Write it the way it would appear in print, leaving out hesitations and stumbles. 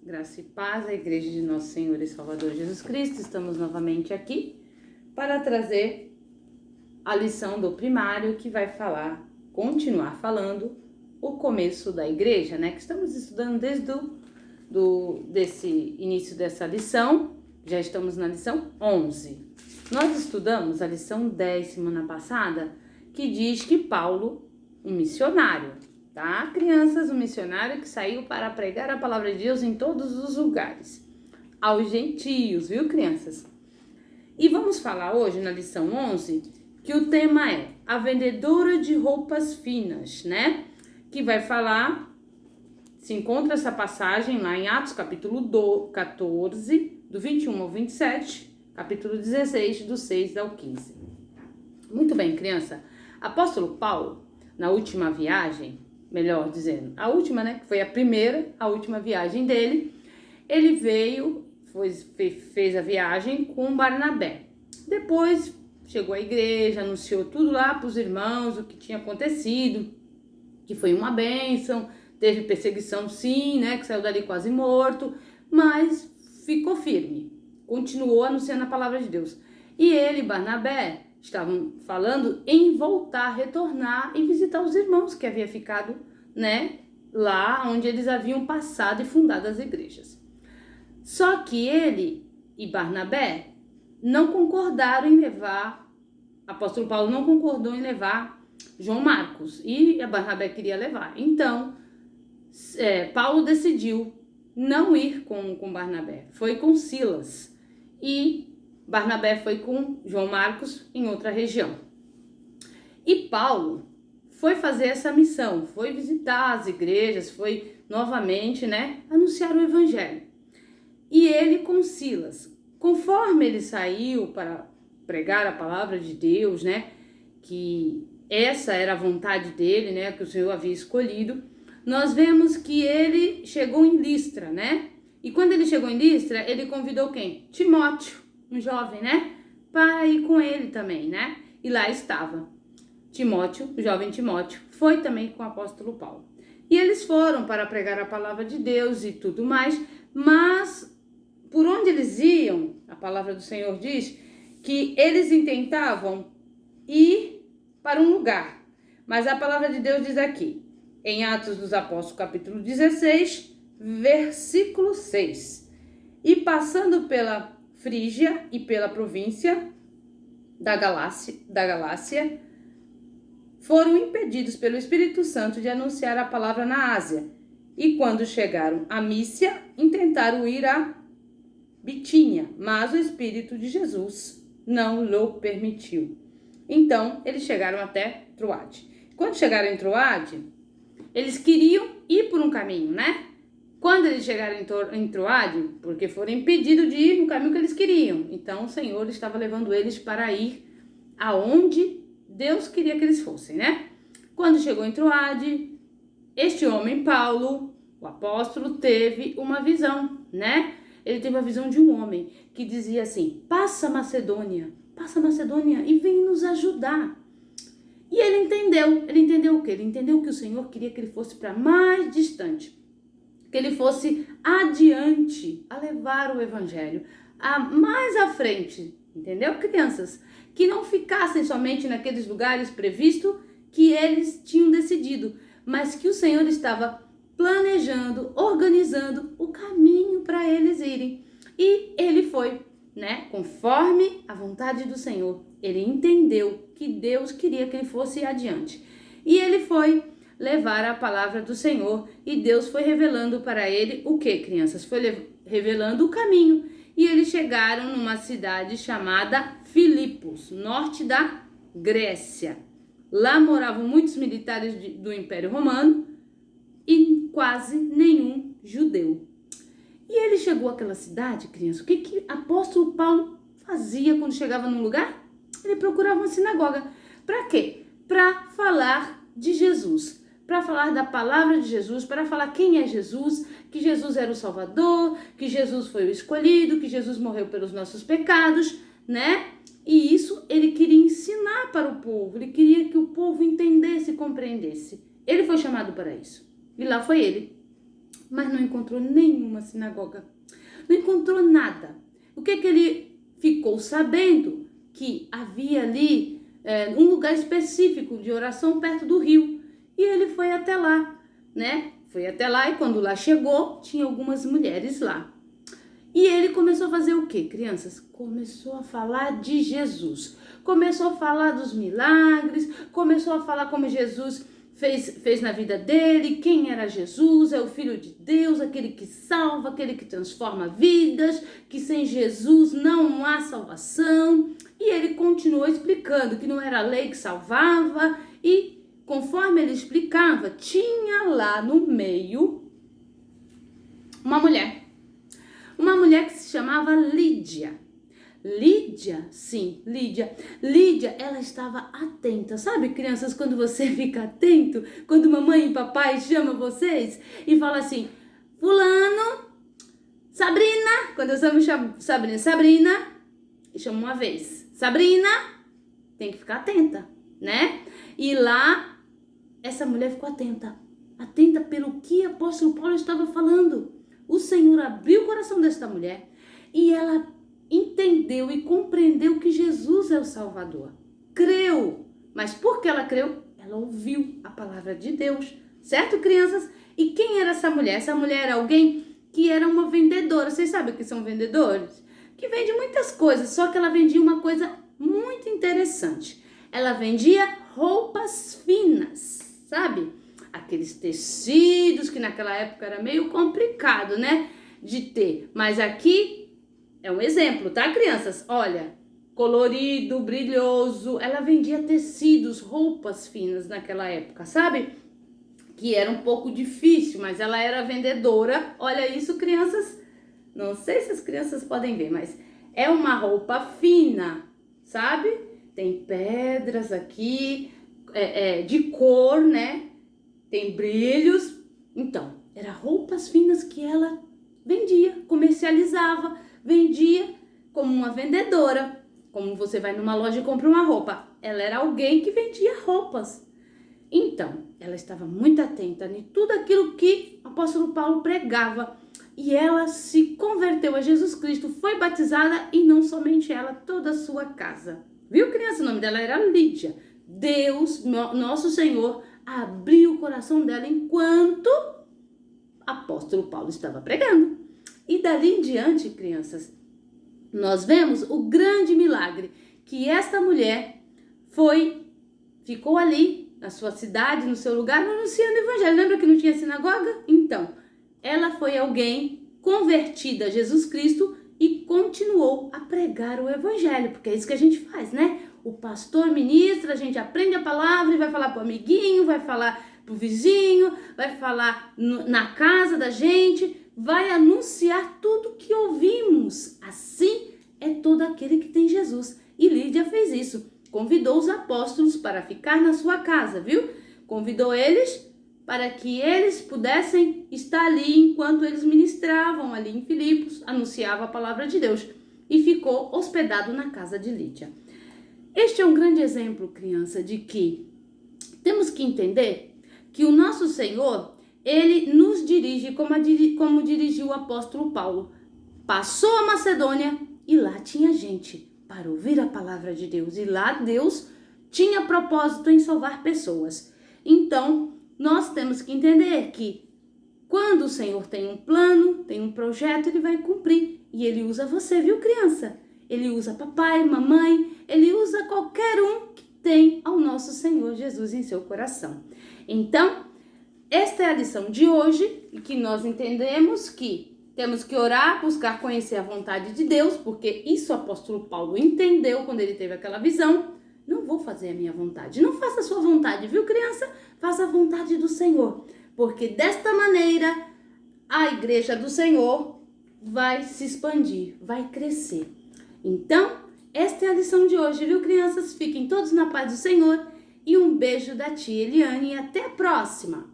Graça e paz à Igreja de Nosso Senhor e Salvador Jesus Cristo. Estamos novamente aqui para trazer a lição do primário que vai continuar falando o começo da igreja, né? Que estamos estudando desde desse início dessa lição. Já estamos na lição 11. Nós estudamos a lição 10 semana passada, que diz que Paulo, um missionário, tá? Crianças, um missionário que saiu para pregar a palavra de Deus em todos os lugares, aos gentios, viu, crianças? E vamos falar hoje na lição 11, que o tema é a vendedora de roupas finas, né? Que vai falar, se encontra essa passagem lá em Atos capítulo 14, do 21 ao 27, capítulo 16, do 6 ao 15. Muito bem, criança. Apóstolo Paulo, na última viagem, melhor dizendo, a última, né, que foi a última viagem dele, ele fez a viagem com Barnabé. Depois chegou à igreja, anunciou tudo lá para os irmãos, o que tinha acontecido, que foi uma bênção, teve perseguição sim, né, que saiu dali quase morto, mas ficou firme, continuou anunciando a palavra de Deus. E ele, Barnabé, estavam falando em voltar, retornar e visitar os irmãos que havia ficado, né, lá onde eles haviam passado e fundado as igrejas. Só que ele e Barnabé não concordaram em levar, apóstolo Paulo não concordou em levar João Marcos, e a Barnabé queria levar. Então, Paulo decidiu não ir com Barnabé, foi com Silas, e Barnabé foi com João Marcos em outra região. E Paulo foi fazer essa missão, foi visitar as igrejas, foi novamente, né, anunciar o evangelho. E ele com Silas, conforme ele saiu para pregar a palavra de Deus, né, que essa era a vontade dele, né, que o Senhor havia escolhido, nós vemos que ele chegou em Listra, né? E quando ele chegou em Listra, ele convidou quem? Timóteo, um jovem, né? Para ir com ele também, né? E lá estava Timóteo, o jovem Timóteo, foi também com o apóstolo Paulo. E eles foram para pregar a palavra de Deus e tudo mais, mas por onde eles iam, a palavra do Senhor diz que eles intentavam ir para um lugar. Mas a palavra de Deus diz aqui, em Atos dos Apóstolos, capítulo 16, versículo 6. E passando pela Frígia e pela província da Galácia, foram impedidos pelo Espírito Santo de anunciar a palavra na Ásia. E quando chegaram a Mísia, intentaram ir a Bitínia, mas o Espírito de Jesus não lhe permitiu. Então, eles chegaram até Troade. Quando chegaram em Troade, eles queriam ir por um caminho, né? Quando eles chegaram em Troade, porque foram impedidos de ir no caminho que eles queriam. Então, o Senhor estava levando eles para ir aonde Deus queria que eles fossem, né? Quando chegou em Troade, este homem, Paulo, o apóstolo, teve uma visão, né? Ele teve a visão de um homem que dizia assim, passa Macedônia e vem nos ajudar. E ele entendeu o quê? Ele entendeu que o Senhor queria que ele fosse para mais distante, que ele fosse adiante a levar o evangelho, mais à frente, entendeu, crianças? Que não ficassem somente naqueles lugares previstos que eles tinham decidido, mas que o Senhor estava planejando, organizando o caminho para eles irem. E ele foi, né, conforme a vontade do Senhor. Ele entendeu que Deus queria que ele fosse adiante. E ele foi levar a palavra do Senhor. E Deus foi revelando para ele o que, crianças? Foi revelando o caminho. E eles chegaram numa cidade chamada Filipos, norte da Grécia. Lá moravam muitos militares do Império Romano e quase nenhum judeu. E ele chegou àquela cidade, criança. O que apóstolo Paulo fazia quando chegava num lugar? Ele procurava uma sinagoga. Para quê? Para falar de Jesus, para falar da palavra de Jesus, para falar quem é Jesus, que Jesus era o Salvador, que Jesus foi o escolhido, que Jesus morreu pelos nossos pecados, né? E isso ele queria ensinar para o povo, ele queria que o povo entendesse e compreendesse. Ele foi chamado para isso. E lá foi ele, mas não encontrou nenhuma sinagoga. Não encontrou nada. O que ele ficou sabendo? Que havia ali um lugar específico de oração perto do rio. E ele foi até lá, né? Foi até lá e quando lá chegou, tinha algumas mulheres lá. E ele começou a fazer o quê, crianças? Começou a falar de Jesus. Começou a falar dos milagres, começou a falar como Jesus fez na vida dele, quem era Jesus, é o Filho de Deus, aquele que salva, aquele que transforma vidas, que sem Jesus não há salvação. E ele continuou explicando que não era a lei que salvava e conforme ele explicava, tinha lá no meio uma mulher que se chamava Lídia. Lídia, sim, Lídia. Lídia, ela estava atenta. Sabe, crianças, quando você fica atento, quando mamãe e papai chamam vocês e fala assim, fulano, Sabrina, quando eu chamo Sabrina, e chamo uma vez, Sabrina, tem que ficar atenta, né? E lá, essa mulher ficou atenta pelo que o apóstolo Paulo estava falando. O Senhor abriu o coração desta mulher e ela entendeu e compreendeu que Jesus é o Salvador. Creu. Mas por que ela creu? Ela ouviu a palavra de Deus. Certo, crianças? E quem era essa mulher? Essa mulher era alguém que era uma vendedora. Vocês sabem o que são vendedores? Que vende muitas coisas, só que ela vendia uma coisa muito interessante. Ela vendia roupas finas, sabe? Aqueles tecidos que naquela época era meio complicado, né? De ter. Mas aqui é um exemplo, tá, crianças? Olha, colorido, brilhoso. Ela vendia tecidos, roupas finas naquela época, sabe? Que era um pouco difícil, mas ela era vendedora. Olha isso, crianças. Não sei se as crianças podem ver, mas é uma roupa fina, sabe? Tem pedras aqui, de cor, né? Tem brilhos. Então, eram roupas finas que ela vendia, comercializava, vendia como uma vendedora. Como você vai numa loja e compra uma roupa. Ela era alguém que vendia roupas. Então, ela estava muito atenta em tudo aquilo que o apóstolo Paulo pregava. E ela se converteu a Jesus Cristo, foi batizada e não somente ela, toda a sua casa. Viu, criança? O nome dela era Lídia. Deus, nosso Senhor, abriu o coração dela enquanto o apóstolo Paulo estava pregando. E dali em diante, crianças, nós vemos o grande milagre que esta mulher ficou ali na sua cidade, no seu lugar, anunciando o evangelho. Lembra que não tinha sinagoga? Então, ela foi alguém convertida a Jesus Cristo e continuou a pregar o evangelho, porque é isso que a gente faz, né? O pastor ministra, a gente aprende a palavra e vai falar pro amiguinho, vai falar pro vizinho, vai falar na casa da gente, vai anunciar tudo que ouvimos. Assim é todo aquele que tem Jesus. E Lídia fez isso. Convidou os apóstolos para ficar na sua casa, viu? Convidou eles para que eles pudessem estar ali enquanto eles ministravam ali em Filipos, anunciava a palavra de Deus e ficou hospedado na casa de Lídia. Este é um grande exemplo, criança, de que temos que entender que o nosso Senhor, ele nos dirige como dirigiu o apóstolo Paulo. Passou a Macedônia e lá tinha gente para ouvir a palavra de Deus. E lá Deus tinha propósito em salvar pessoas. Então, nós temos que entender que quando o Senhor tem um plano, tem um projeto, ele vai cumprir. E ele usa você, viu, criança? Ele usa papai, mamãe, ele usa qualquer um que tem ao nosso Senhor Jesus em seu coração. Então, esta é a lição de hoje, e que nós entendemos que temos que orar, buscar conhecer a vontade de Deus, porque isso o apóstolo Paulo entendeu quando ele teve aquela visão. Não vou fazer a minha vontade. Não faça a sua vontade, viu, criança? Faça a vontade do Senhor, porque desta maneira a igreja do Senhor vai se expandir, vai crescer. Então, esta é a lição de hoje, viu, crianças? Fiquem todos na paz do Senhor e um beijo da tia Eliane e até a próxima!